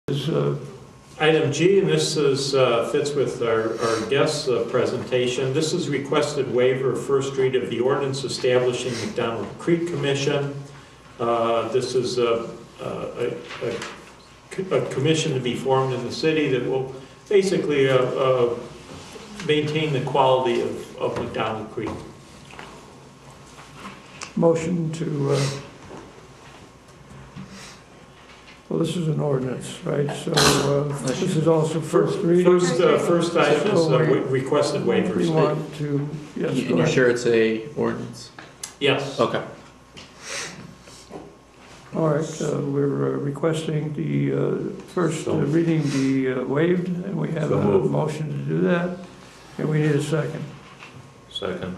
Item G, and this is fits with our guest presentation. This is requested waiver of first read of the ordinance establishing McDonald Creek Commission. This is a commission to be formed in the city that will basically maintain the quality of McDonald Creek. Motion to, well, this is an ordinance, right? So this is also first reading. First item is requested waivers. We want to, yes, And you're sure it's a ordinance? Yes. Okay. All right, we're requesting the first reading be waived, and we have a motion to do that, and we need a second. Second.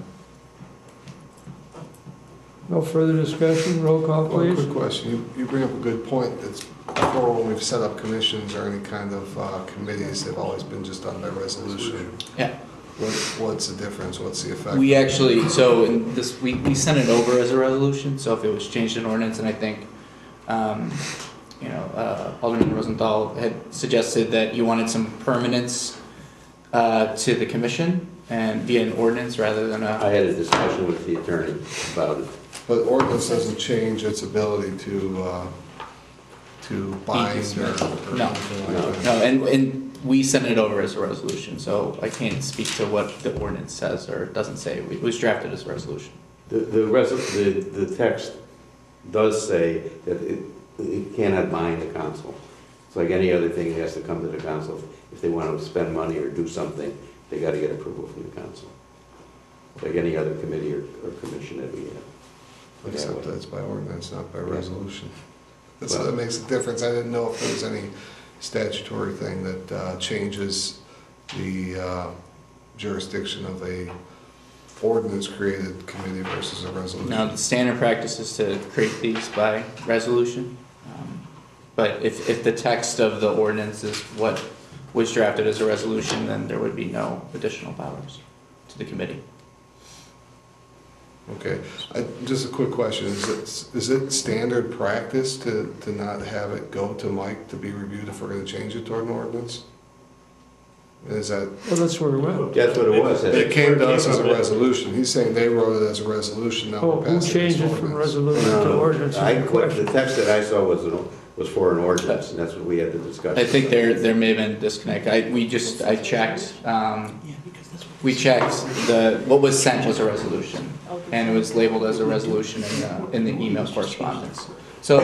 No further discussion, roll call, please. One quick question, you bring up a good point. It's before, when we've set up commissions or any kind of committees, they've always been just done by resolution. Yeah. What's the difference? What's the effect? We actually, so in this, we sent it over as a resolution, so if it was changed in ordinance, and I think, Alderman Rosenthal had suggested that you wanted some permanence to the commission and via an ordinance rather than a... I had a discussion with the attorney about it. But ordinance doesn't change its ability to bind or anything like that. No, and we sent it over as a resolution, so I can't speak to what the ordinance says or doesn't say. It was drafted as a resolution. The text does say that it cannot bind the council. It's like any other thing, it has to come to the council. If they want to spend money or do something, they got to get approval from the council. Like any other committee or commission that we have. Except that it's by ordinance, not by resolution. So that makes a difference. I didn't know if there was any statutory thing that changes the jurisdiction of a ordinance-created committee versus a resolution. Now, the standard practice is to create these by resolution, but if the text of the ordinance is what was drafted as a resolution, then there would be no additional powers to the committee. Okay, just a quick question, is it standard practice to not have it go to Mike to be reviewed if we're going to change it toward an ordinance? Is that... Well, that's where we went. That's what it was. It came to us as a resolution. He's saying they wrote it as a resolution, now Oh, we're who passing it as changed it an from ordinance. resolution to ordinance? is the question. The text that I saw was for an ordinance, and that's what we had to discuss. I think there may have been a disconnect. I checked. We checked what was sent was a resolution, and it was labeled as a resolution in the email correspondence. So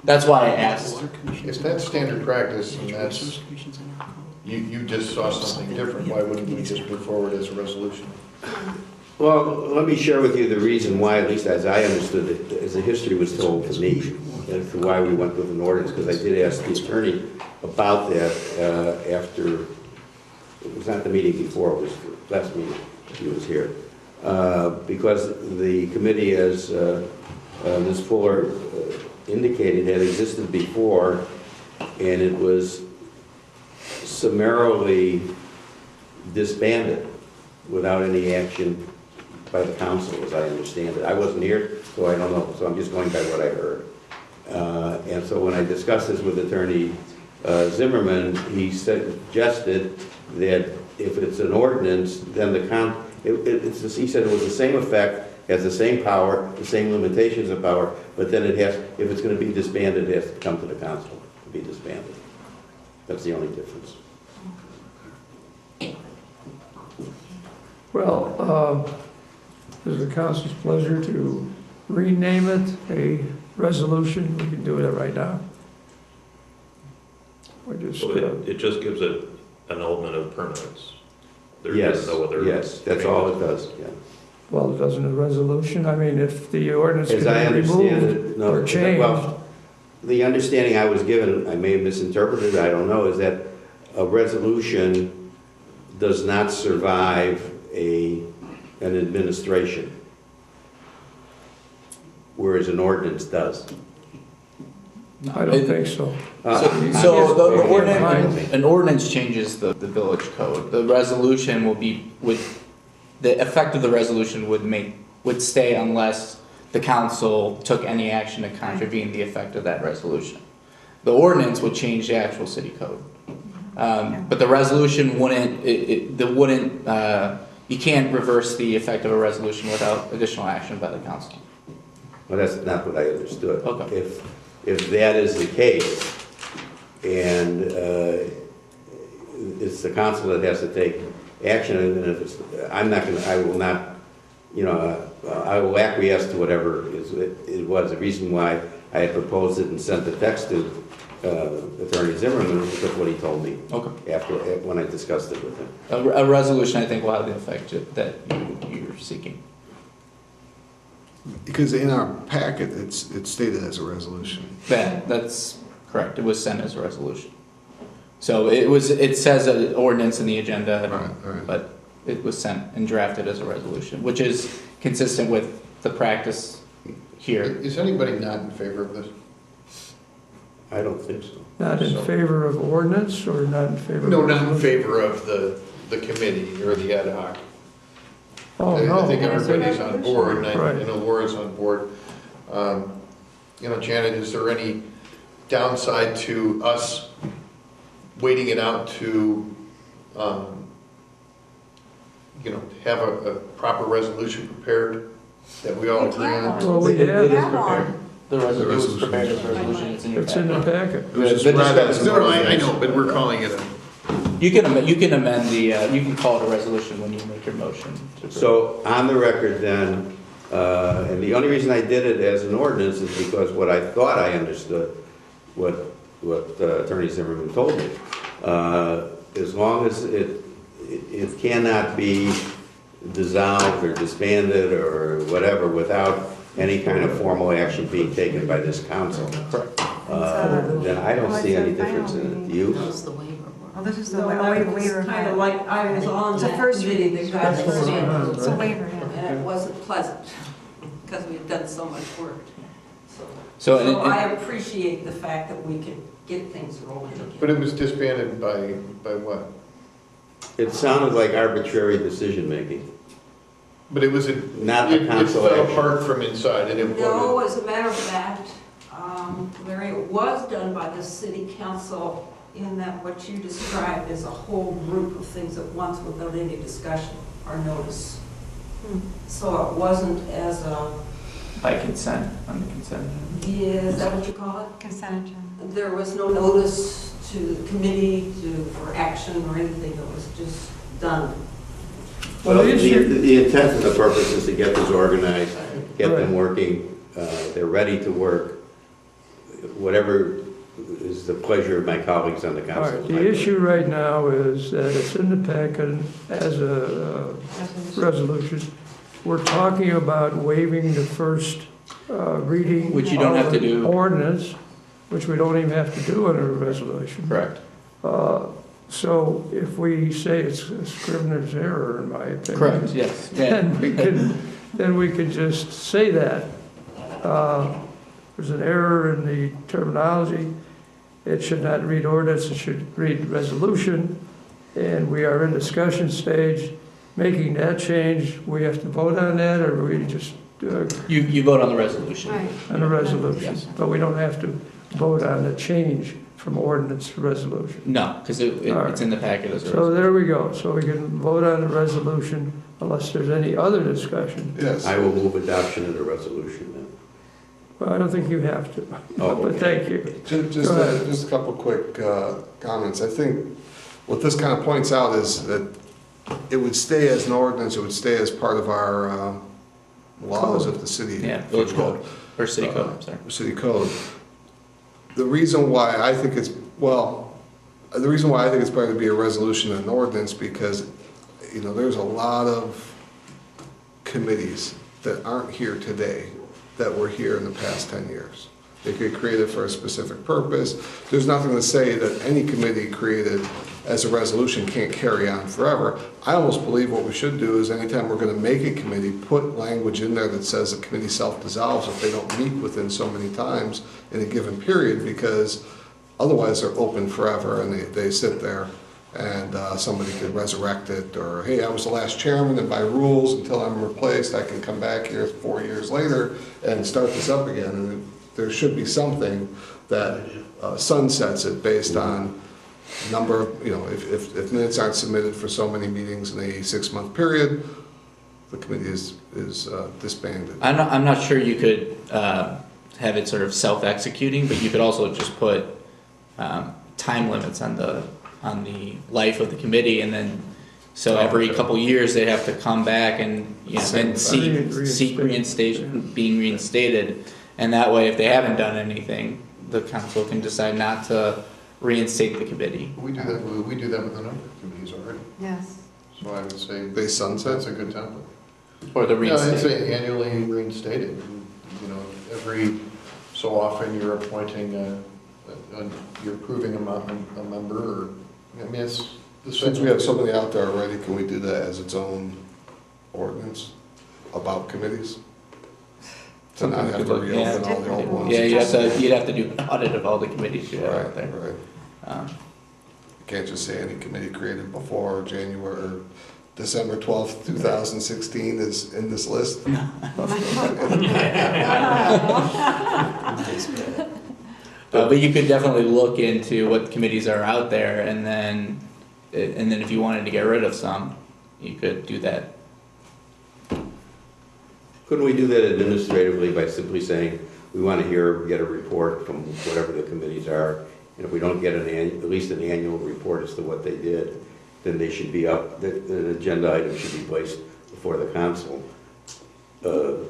that's why I asked. If that's standard practice and that's, you just saw something different, why wouldn't we just move forward as a resolution? Well, let me share with you the reason why, at least as I understood it, as the history was told to me, as to why we went with an ordinance, because I did ask the attorney about that after, it was not the meeting before, it was the last meeting he was here. Because the committee, as Ms. Fuller indicated, had existed before, and it was summarily disbanded without any action by the council, as I understand it. I wasn't here, so I don't know, so I'm just going by what I heard. And so when I discussed this with Attorney Zimmerman, he suggested that if it's an ordinance, then he said it was the same effect, has the same power, the same limitations of power, but then it has, if it's going to be disbanded, it has to come to the council to be disbanded. That's the only difference. Well, is the council's pleasure to rename it a resolution? We can do that right now. It just gives it an element of permanence. Yes, that's all it does, yeah. Well, doesn't a resolution, I mean, if the ordinance can As I be understand removed it, no, or changed. well, the understanding I was given, I may have misinterpreted it, I don't know, is that a resolution does not survive an administration, whereas an ordinance does. I don't think so. An ordinance changes the village code. The resolution the effect of the resolution would stay unless the council took any action to contravene the effect of that resolution. The ordinance would change the actual city code. But the resolution wouldn't, you can't reverse the effect of a resolution without additional action by the council. Well, that's not what I understood. Okay. If that is the case, and it's the council that has to take action, and if it's, I will not, I will acquiesce to whatever it was. The reason why I had proposed it and sent the text to Attorney Zimmerman was because what he told me. Okay. When I discussed it with him. A resolution, I think, will have the effect that you're seeking. Because in our packet, it's stated as a resolution. That's correct. It was sent as a resolution. So it says an ordinance in the agenda, Right. but it was sent and drafted as a resolution, which is consistent with the practice here. Is anybody not in favor of this? I don't think so. Not in favor of ordinance or not in favor of? No, not in favor of the committee or the ad hoc. Oh, I no. think everybody's on board, and I Right. know Laura's on board. Janet, is there any downside to us waiting it out to, have a proper resolution prepared that we all agree on? Well, we It have, is prepared. It was prepared as a resolution. It's in your it's in the packet. packet. It was just The read as discussion- an No, I ordinance. know, but we're calling it a, You can amend you can call it a resolution when you make your motion. to approve. So on the record then, and the only reason I did it as an ordinance is because what I thought I understood, what Attorney Zimmerman told me. As long as it cannot be dissolved or disbanded or whatever without any kind of formal action being taken by this council, Correct. then I don't see any difference in it. Do you? Oh, this is the No, waiver. kind of like, I was on It's a that first committee reading. that got That's what I'm it, on. It's a waiver, yeah. and it wasn't pleasant, because we've done so much work. So, So I appreciate the fact that we can get things rolling but again. it was disbanded by what? It sounded like arbitrary decision-making, But it was a. not a council It fell action. apart from inside and it No, was. as a matter of fact, Larry, it was done by the city council in that what you described as a whole group of things at once without any discussion or notice. So it wasn't as a, by consent, on the consent. is that what you call it? Consent agenda. There was no notice to the committee for action or anything, it was just done. Well, Well, the issue- the intent and the purpose is to get this organized, get them Right. working, they're ready to work, whatever is the pleasure of my colleagues on the All council. right, the issue right now is that it's in the packet as a resolution. We're talking about waiving the first reading. Which you don't have to of do. Ordinance, which we don't even have to do under a resolution. Correct. So if we say it's a scrivener's error, in my opinion. Correct, yes. Yeah. Then we can just say that. There's an error in the terminology. It should not read ordinance, it should read resolution. And we are in discussion stage, making that change. We have to vote on that, or we just You vote on the resolution. Right. on a resolution? Yes. But we don't have to vote on the change from ordinance to resolution. No, because it's in the packet as a So resolution. there we go. So we can vote on the resolution unless there's any other discussion. Yes. I will move adoption of the resolution then. Well, I don't think you have to, Oh, but okay. thank you. Just Go ahead. just a couple quick comments. I think what this kind of points out is that it would stay as an ordinance, it would stay as part of our laws of the city. Yeah, village code, or city code, I'm sorry. City code. The reason why I think it's, the reason why I think it's better to be a resolution than an ordinance, because, there's a lot of committees that aren't here today that were here in the past 10 years. They get created for a specific purpose. There's nothing to say that any committee created as a resolution can't carry on forever. I almost believe what we should do is anytime we're going to make a committee, put language in there that says the committee self-dissolves if they don't meet within so many times in a given period, because otherwise they're open forever and they sit there and somebody could resurrect it, or, hey, I was the last chairman and by rules, until I'm replaced, I can come back here 4 years later and start this up again. And there should be something that sunsets it based on number of, if minutes aren't submitted for so many meetings in a 6-month period, the committee is disbanded. I'm not sure you could have it sort of self-executing, but you could also just put time limits on the life of the committee, and then so every couple years they have to come back and and seek being reinstated, and that way if they haven't done anything, the council can decide not to reinstate the committee. We do that with a number of committees already, Yes. so I would say They sunset? that's a good template. Or the Yeah, I'd reinstate. say annually reinstated, every so often you're appointing you're approving a member, or, it's the same. Since we have so many out there already, can we do that as its own ordinance about committees? To not have to reopen all the old ones? Yeah, you'd have to do an audit of all the committees you have out there. Right. You can't just say any committee created before January or December 12th, 2016 is in this list. But you could definitely look into what committees are out there, and then if you wanted to get rid of some, you could do that. Couldn't we do that administratively by simply saying, we want to get a report from whatever the committees are, and if we don't get at least an annual report as to what they did, then they should be up, an agenda item should be placed before the council,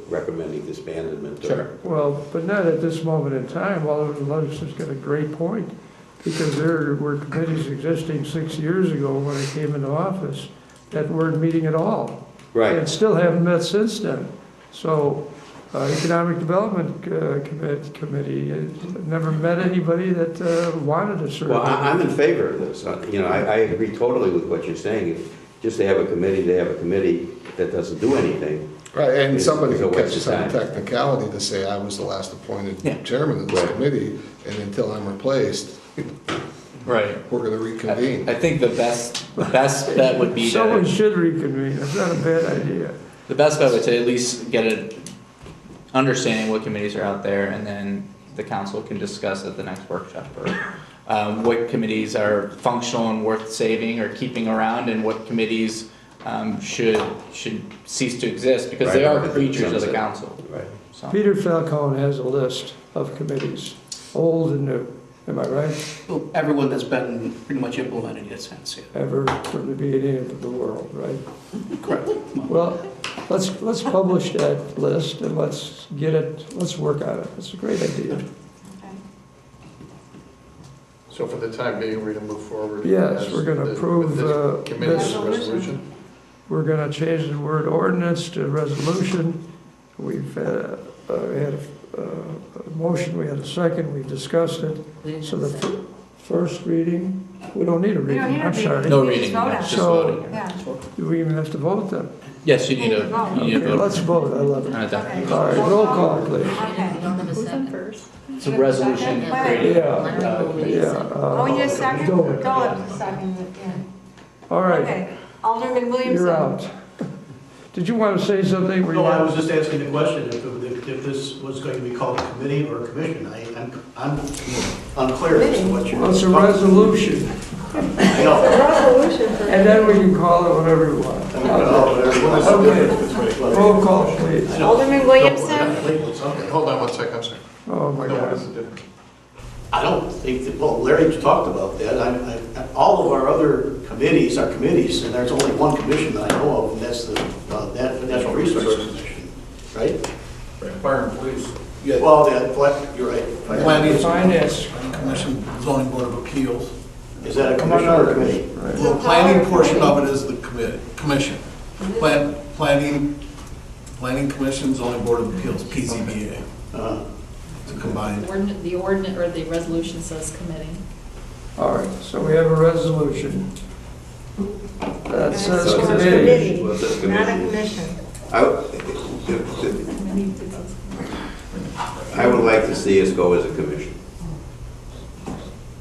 recommending disbandment. Sure. Well, but not at this moment in time. Alderman Ludwig's got a great point, because there were committees existing 6 years ago when I came into office that weren't meeting at all. Right. And still haven't met since then. So, Economic Development Committee never met anybody that wanted to serve. Well, I'm in favor of this. I agree totally with what you're saying. Just to have a committee that doesn't do anything. Right, and somebody can catch waste us of on time. technicality to say, I was the last appointed Yeah. chairman of this Right. committee, and until I'm replaced, Right. we're gonna reconvene. I think the best bet would be Someone to, should reconvene. It's not a bad idea. the best bet would to at least get an understanding what committees are out there, and then the council can discuss at the next workshop, or what committees are functional and worth saving or keeping around, and what committees should cease to exist, because they are creatures of the council. Right. So. Peter Falcone has a list of committees, old and new. Am I right? Well, everyone that's been pretty much implemented yet since, yeah. Ever from the beginning of the world, right? Correct. Well, let's publish that list and let's work on it. It's a great idea. So for the time being, we're going to move forward. Yes, as we're gonna the- approve, with this committee's this- resolution. We're gonna change the word ordinance to resolution. We've had a motion, we had a second, we've discussed it. So the first reading, we don't need a We don't reading, need a I'm reading. sorry. No You just reading, vote on that's it. just So- voting. Yeah. Do we even have to vote then? Yes, you need a Okay, vote. let's vote, I love it. Okay. All right, roll call, please. Okay. It's a resolution creating. Yeah. Oh, we need a second? Go ahead. Go second, yeah. All right, Okay. Alderman Williamson. you're out. Did you want to say something? Were you- No, I was just asking the question, if this was going to be called a committee or a commission. I'm unclear as to what you're. Well, it's a resolution, I know. and then we can call it whatever we want. Okay, roll call, please. I know. Alderman Williamson? No, we're gonna label it something. Hold on one second, I'm sorry. Oh, my No, what God. is the difference? I don't think that, well, Larry's talked about that. All of our other committees are committees, and there's only one commission that I know of, and that's the Natural Resources Commission, right? Fire and police. Well, you're right. Planning Finance. Commission, zoning board of appeals. Is that a Come on commission or a up. committee? Right. The planning portion of it is the commission. Planning commission, zoning board of appeals, PZBA, to combine. The ordinance or the resolution says committee. All right, so we have a resolution that says So it says committee. Well, it says Not a commission. commission. I would like to see us go as a commission.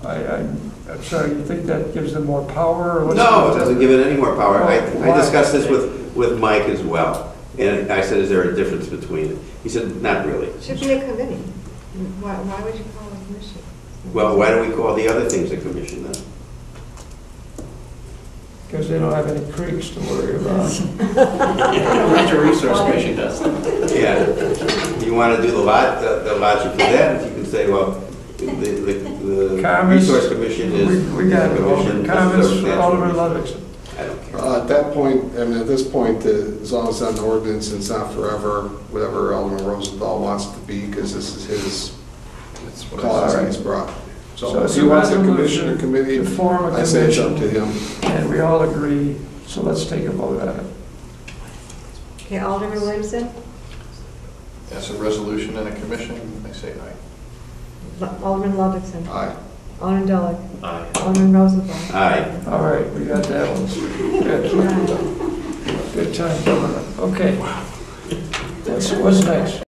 I'm sorry, you think that gives them more power? Or what's No, the- it doesn't give it any more power. I Why? discussed this with Mike as well, and I said, is there a difference between it? He said, not really. Should be a committee. Why would you call it a commission. Well, why don't we call the other things a commission then? Because they don't have any creeks to worry about. Natural Resource Commission does. Yeah, you want to do the logic for that, you can say, well, the Comments? Resource Commission is. We got a it. commission. Comments That's for the Alderman natural Ludwigson. I don't care. At that point, I mean, at this point, as long as it's on the ordinance, and it's not forever, whatever Alderman Rosenthal wants it to be, because this is his cause he's brought. So So if it's he a wants a resolution commission or committee, to form a I say it's up to commission, him. and we all agree, so let's take a vote on it. Okay, Alderman Williamson, As a resolution and a commission, I say aye. Alderman Ludwigson, Aye. Alderman Doleg, Aye. Alderman Rosenthal. Aye. All right, we got that one. Good. Good time coming up. Okay. What's next?